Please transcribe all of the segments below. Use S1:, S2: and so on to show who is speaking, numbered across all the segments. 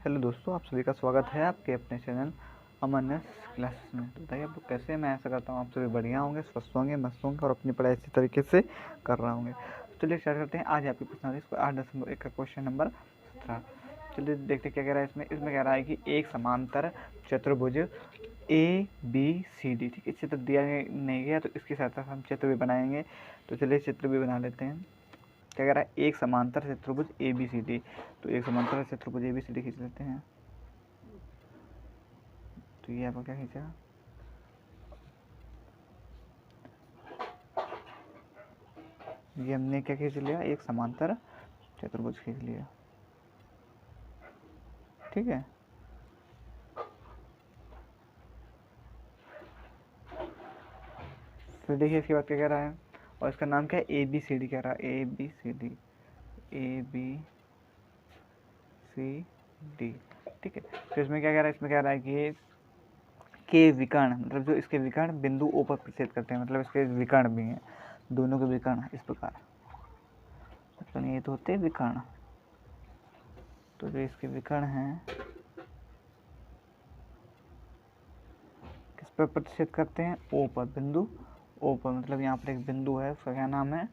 S1: Hello दोस्तों, आप सभी का स्वागत है आपके अपने चैनल अमन क्लासेस में। तो बताइए आप लोग कैसे हैं। मैं ऐसा करता हूँ आप सभी बढ़िया होंगे, स्वस्थ होंगे, मस्त होंगे और अपनी पढ़ाई अच्छी तरीके से कर रहे होंगे। तो चलिए स्टार्ट करते हैं। आज आपकी प्रश्नावली 8.1 का क्वेश्चन नंबर 17। चलिए देखते क्या कह रहा है इसमें कह रहा है कि एक समांतर चतुर्भुज ABCD, ठीक है, चित्र दिया नहीं गया तो इसकी सहायता से हम चित्र भी बनाएंगे। तो चलिए चित्र भी बना लेते हैं। क्या कह रहा है, एक समांतर चतुर्भुज ABCD। तो एक समांतर चतुर्भुज ABCD खींच लेते हैं। तो ये आपको क्या खींचा, ये हमने क्या खींच लिया, एक समांतर चतुर्भुज खींच लिया, ठीक है। फिर देखिए इसके बाद क्या कह रहा है, और इसका नाम क्या है, ABCD कह रहा है, ABCD, ठीक है। फिर इसमें क्या कह रहा है, इसमें कह रहा है कि के विकर्ण, मतलब जो इसके विकर्ण बिंदु O पर प्रतिच्छेद करते हैं, मतलब इसके विकर्ण भी हैं, दोनों के विकर्ण इस प्रकार, मतलब ये तो होते हैं विकर्ण। तो जो इसके विकर्ण हैं किस पर प्रतिच्छेद करते हैं, O पर, बिंदु O पर, मतलब यहाँ पर एक बिंदु है, उसका क्या नाम है,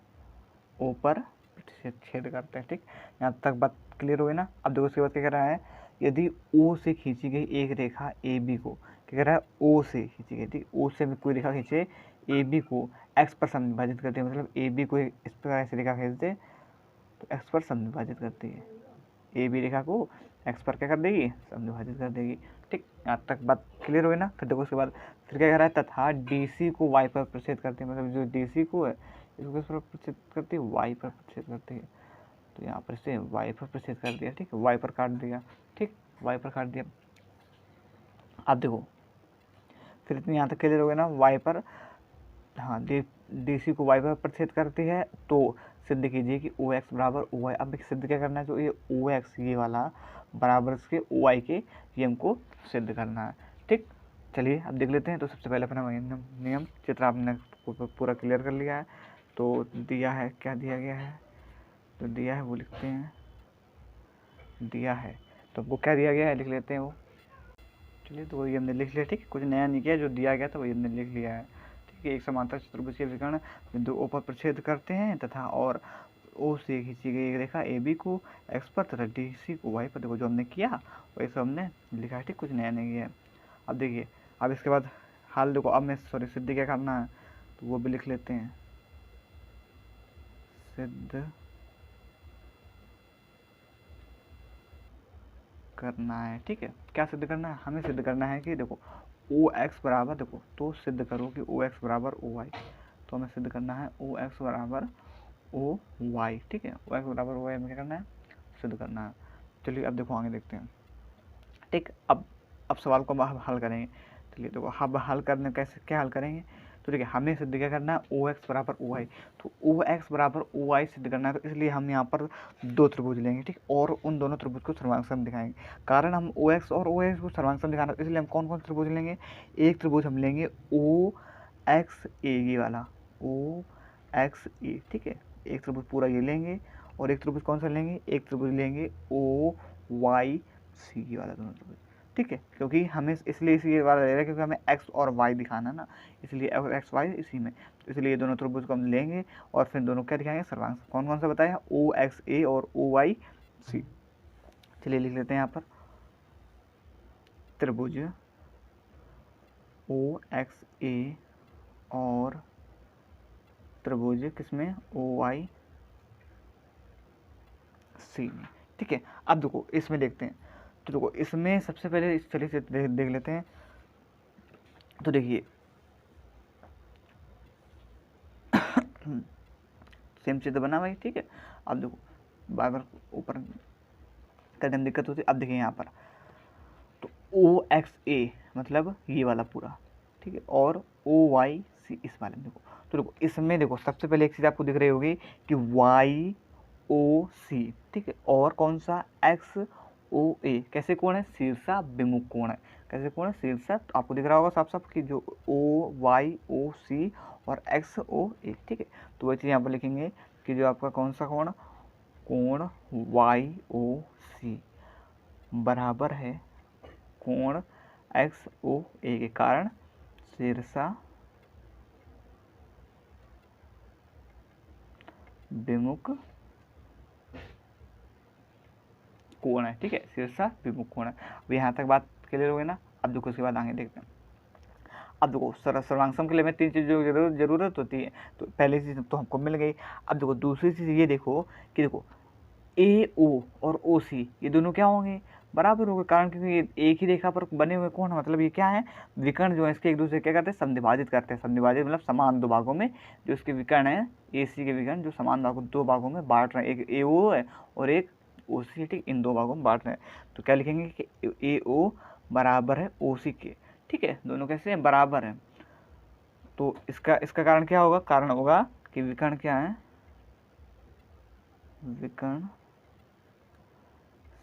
S1: O पर प्रतिच्छेद करते हैं, ठीक। यहाँ तक बात क्लियर हो गई ना। अब देखो उसके बाद क्या कह रहा है, यदि O से खींची गई एक रेखा AB को, क्या कह रहा है, O से खींची गई, ठीक, O से कोई रेखा खींचे AB को x पर समविभाजित करती है, मतलब AB को इस प्रकार से रेखा खींच दे तो x पर समविभाजित करती है, AB रेखा को x पर क्या कर देगी, समविभाजित कर देगी, ठीक। यहाँ तक बात क्लियर हुई ना। फिर देखो उसके बाद फिर क्या कह रहा है, तथा DC को y पर प्रतिच्छेद करती है, मतलब जो DC को है इसको किस पर प्रतिच्छेद करती है, y पर प्रतिच्छेद करती है। तो यहाँ पर इसे y पर प्रतिच्छेद कर दिया, ठीक है, y पर काट दिया, ठीक, y पर काट दिया। अब देखो फिर इतनी यहाँ तक क्लियर हो गया ना, y पर, हाँ, DC को y पर प्रतिच्छेद करती है, तो सिद्ध कीजिए कि OX बराबर OY। अब सिद्ध क्या करना है, जो ये OX ये वाला बराबर इसके OY के, ये हमको सिद्ध करना है, ठीक। चलिए अब देख लेते हैं। तो सबसे पहले अपना नियम चित्र आपने पूरा क्लियर कर लिया है। तो दिया है, क्या दिया गया है, तो दिया है वो लिखते हैं, दिया है तो हमको क्या दिया गया है लिख लेते हैं वो। चलिए तो वही हमने लिख लिया, ठीक, कुछ नया नहीं किया, जो दिया गया था वही हमने लिख लिया है, ठीक है। एक समांतर चतुर्भुज के विकर्ण बिंदु O पर प्रतिच्छेद करते हैं तथा और O से खींची गई एक रेखा AB को x पर तथा DC को y पर, देखो जो हमने किया वही सब हमने लिखा है, ठीक, कुछ नया नहीं किया। अब देखिए, अब इसके बाद हाल देखो, अब मैं सिद्ध क्या करना है तो वो भी लिख लेते हैं, सिद्ध करना है, ठीक है। क्या सिद्ध करना है, हमें सिद्ध करना है कि देखो OX बराबर, देखो तो सिद्ध करो कि OX बराबर OY। तो हमें सिद्ध करना है OX बराबर OY, ठीक है, OX बराबर OY हमें क्या करना है, सिद्ध करना है। चलिए अब देखो आगे देखते हैं, ठीक। अब सवाल को हम हल करेंगे। चलिए देखो अब हल करने कैसे, क्या हल करेंगे, तो देखिए हमें सिद्ध क्या करना है, OX बराबर OY। तो OX बराबर OY सिद्ध करना है, तो इसलिए हम यहाँ पर दो त्रिभुज लेंगे, ठीक, और उन दोनों त्रिभुज को सर्वांग दिखाएंगे। कारण हम OX और OY को सर्वांग दिखाना, इसलिए हम कौन कौन से त्रिभुज लेंगे, एक त्रिभुज हम लेंगे OXA ये वाला, OXA, ठीक है, एक त्रिभुज पूरा ये लेंगे, और एक त्रिभुज कौन सा लेंगे, एक त्रिभुज लेंगे OYC वाला, दोनों त्रिभुज, ठीक है। क्योंकि हमें इसलिए इसी वाला ले रहा है क्योंकि हमें x और y दिखाना ना, इसलिए x y इसी में, तो इसलिए ये दोनों त्रिभुज को हम लेंगे और फिर दोनों क्या दिखाएंगे, सर्वांग। कौन कौन सा बताया, OXA और OYC। चलिए लिख लेते हैं यहाँ पर, त्रिभुज OXA और त्रिभुज किसमें, OYC में, ठीक है। अब देखो इसमें देखते हैं, तो देखो इसमें सबसे पहले इस तरीके से देख लेते हैं। तो देखिए सेम चित्र बना भाई, ठीक है। अब देखो बार बार ऊपर करने में दिक्कत होती है। अब देखिए यहाँ पर तो OXA मतलब ये वाला पूरा, ठीक है, और OYC इस वाले में। देखो तो देखो इसमें देखो सबसे पहले एक चीज़ आपको दिख रही होगी कि YOC, ठीक है, और कौन सा XOA, कैसे कोण है, शीर्षा विमुख कोण है, कैसे कोण है, शीर्षा, तो आपको दिख रहा होगा साफ साफ कि जो OYOC और XOA, ठीक है। तो वही चीज़ यहाँ पर लिखेंगे कि जो आपका कौन सा कोण, कोण YOC, बराबर है कोण XOA के कारण शीर्षा विमुख कोण है। ठीक है, शीर्षा विमुख कोण है। अब यहाँ तक बात क्लियर हो गई ना। अब देखो उसके बाद आगे देखते हैं। अब देखो सर्वांगसम के लिए हमें 3 चीज़ों की जरूरत होती है, तो पहली चीज़ तो हमको मिल गई। अब देखो दूसरी चीज़ ये देखो कि देखो AO और OC ये दोनों क्या होंगे, बराबर होंगे, कारण क्योंकि ये एक ही रेखा पर बने हुए कोण, मतलब ये क्या है, विकर्ण जो है इसके एक दूसरे क्या करते हैं, समद्विभाजित करते हैं। समद्विभाजित मतलब समान दो भागों में जो इसके विकर्ण है, AC के विकर्ण जो समान भागों दो भागों में बांट रहे हैं, एक AO है और एक OC है। ठीक, इन दो भागों में बांट रहे हैं, तो क्या लिखेंगे कि AO बराबर है OC के। ठीक है, दोनों कैसे हैं, बराबर है। तो इसका कारण क्या होगा, कारण होगा कि विकर्ण क्या है, विकर्ण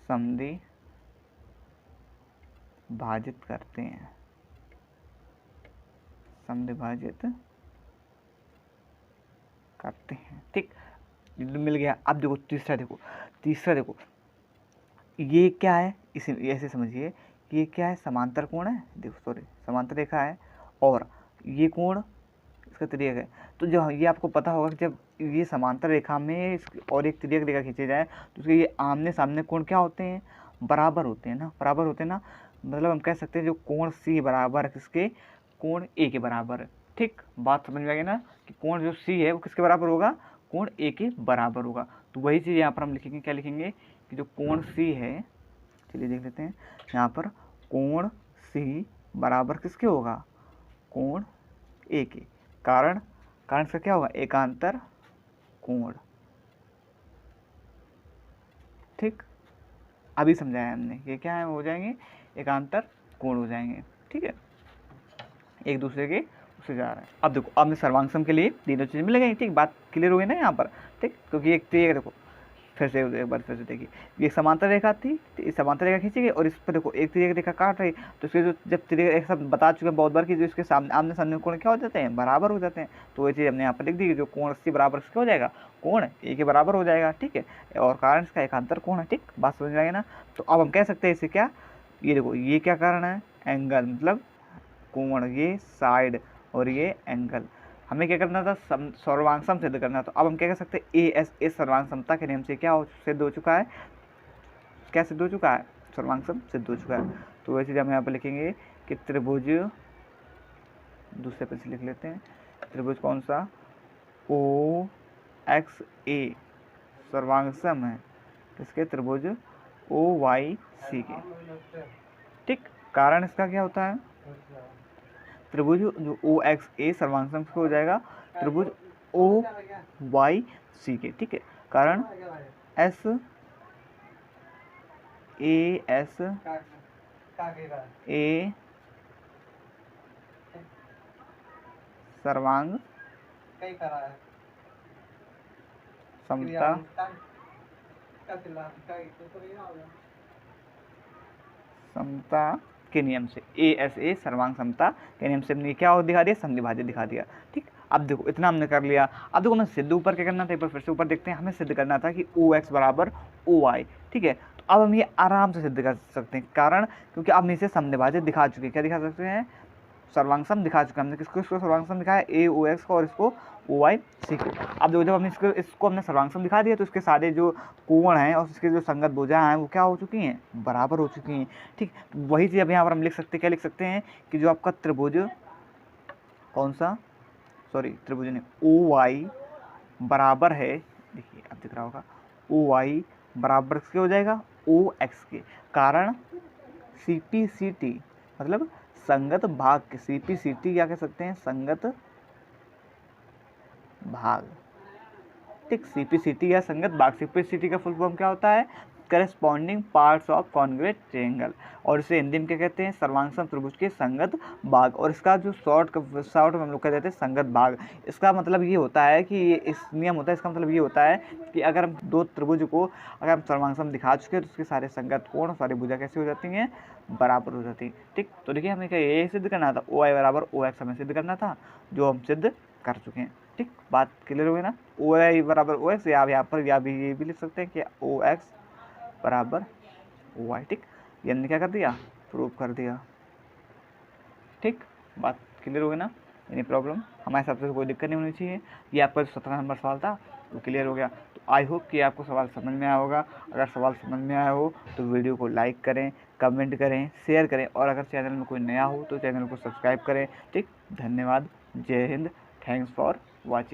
S1: समद्वि भाजित करते हैं, समद्विभाजित करते हैं। ठीक, मिल गया। अब देखो तीसरा देखो ये क्या है, इसे ऐसे समझिए कि ये क्या है, समांतर कोण है। देखो सॉरी, समांतर रेखा है और ये कोण इसका तिर्यक है। तो जो ये आपको पता होगा कि जब ये समांतर रेखा में और एक तिर्यक रेखा खींचे जाए तो उसके ये आमने सामने कोण क्या होते हैं, बराबर होते हैं ना, बराबर होते हैं ना। मतलब हम कह सकते हैं जो कोण C बराबर है किसके, कोण A के बराबर है। ठीक, बात समझ में आ गई ना कि कोण जो C है वो किसके बराबर होगा, कोण A के बराबर होगा। तो वही चीज़ यहाँ पर हम लिखेंगे, क्या लिखेंगे कि जो कोण C है, चलिए देख लेते हैं यहाँ पर, कोण C बराबर किसके होगा, कोण A के। कारण इसका क्या होगा, एकांतर कोण। ठीक, अभी समझाया हमने, ये क्या है, हो जाएंगे एकांतर कोण हो जाएंगे। ठीक है, एक दूसरे के उससे जा रहा है। अब देखो, अब सर्वांगसम के लिए तीनों चीज़ मिल गई। ठीक, बात क्लियर हो गई ना यहाँ पर। ठीक, क्योंकि एक तो ये देखो फिर से एक बार फिर से देखिए, ये समांतर रेखा थी, तो इस समांतर रेखा खींची गई और इस पर देखो एक तिर्यक रेखा काट रही, तो इसके जो जब तिर्यक एक सब बता चुके हैं बहुत बार कि जो इसके सामने आमने सामने कोण क्या हो जाते हैं, बराबर हो जाते हैं। तो वही चीज़ हमने यहाँ पर लिख दी कि जो कोण C बराबर किसके हो जाएगा, कोण A के बराबर हो जाएगा। ठीक है, और कारण इसका एकांतर कोण है। ठीक, बात समझ में आएगी ना। तो अब हम कह सकते हैं इसे क्या, ये देखो ये क्या कारण है, एंगल, मतलब कोण, ये साइड और ये एंगल। हमें क्या करना था, सर्वांगसम सिद्ध करना। तो अब हम क्या कर सकते हैं, ASA सर्वांग समता के नियम से क्या सिद्ध हो चुका है, क्या सिद्ध हो चुका है, सर्वांगसम सिद्ध हो चुका है। तो वही चीज़ हम यहाँ पर लिखेंगे कि त्रिभुज, दूसरे पे से लिख लेते हैं, त्रिभुज कौन सा, OXA सर्वांगसम है किसके, त्रिभुज OYC के। ठीक, कारण इसका क्या होता है, त्रिभुज जो OXA सर्वांगसम हो जाएगा त्रिभुज OYC के। ठीक है, कारण SASA सर्वांग समता के नियम से, ASA सर्वांग समता के नियम से हमने क्या दिखा दिया, समद्विभाजित दिखा दिया। ठीक, अब देखो इतना हमने कर लिया। अब देखो हमें सिद्ध ऊपर क्या करना था, एक बार फिर से ऊपर देखते हैं। हमें सिद्ध करना था कि OX बराबर OY। ठीक है, तो अब हम ये आराम से सिद्ध कर सकते हैं, कारण क्योंकि अब हम इसे समद्विभाजित दिखा चुके हैं। क्या दिखा सकते हैं, सर्वांगसम दिखा चुके हैं हमने। किसको, इसको सर्वांगसम दिखाया, AOX को और इसको OYC को। अब देखो जब हमने इसको हमने सर्वांगसम दिखा दिया तो इसके सारे जो कोण हैं और इसके जो संगत भुजा हैं वो क्या हो चुकी हैं, बराबर हो चुकी हैं। ठीक, वही चीज़ अब यहाँ पर हम लिख सकते हैं, क्या लिख सकते हैं कि जो आपका त्रिभुज कौन सा, सॉरी त्रिभुज ने OY बराबर है, देखिए अब दिख रहा होगा, OY बराबर किसके हो जाएगा, OX के। कारण CPCT मतलब संगत भाग के, CPCT क्या कह सकते हैं, संगत भाग। ठीक, CPCT या संगत भाग, CPCT का फुल फॉर्म क्या होता है, corresponding parts of congruent triangle, और इसे हिंदी में क्या कहते हैं, सर्वांगसम त्रिभुज के संगत भाग। और इसका जो शॉर्ट में हम लोग कह देते हैं संगत भाग। इसका मतलब ये होता है कि ये इस नियम होता है, इसका मतलब ये होता है कि अगर हम दो त्रिभुज को अगर हम सर्वांगसम दिखा चुके हैं तो उसके सारे संगत कोण, सारी भुजा कैसे हो जाती हैं, बराबर हो जाती है। ठीक, तो देखिए हमें क्या ये सिद्ध करना था, OY बराबर OX हमें सिद्ध करना था, जो हम सिद्ध कर चुके हैं। ठीक, बात क्लियर हो गई ना। OY बराबर OX, या यहाँ पर या भी ये भी लिख सकते हैं कि OX बराबर OY। ठीक, ये हमने क्या कर दिया, प्रूव कर दिया। ठीक, बात क्लियर हो गई ना। एनी प्रॉब्लम, हमारे हिसाब से कोई दिक्कत नहीं होनी चाहिए। ये आपका जो 17 नंबर सवाल था वो क्लियर हो गया। तो आई होप कि आपको सवाल समझ में आया होगा। अगर सवाल समझ में आया हो तो वीडियो को लाइक करें, कमेंट करें, शेयर करें, और अगर चैनल में कोई नया हो तो चैनल को सब्सक्राइब करें। ठीक, धन्यवाद, जय हिंद, थैंक्स फॉर वॉचिंग।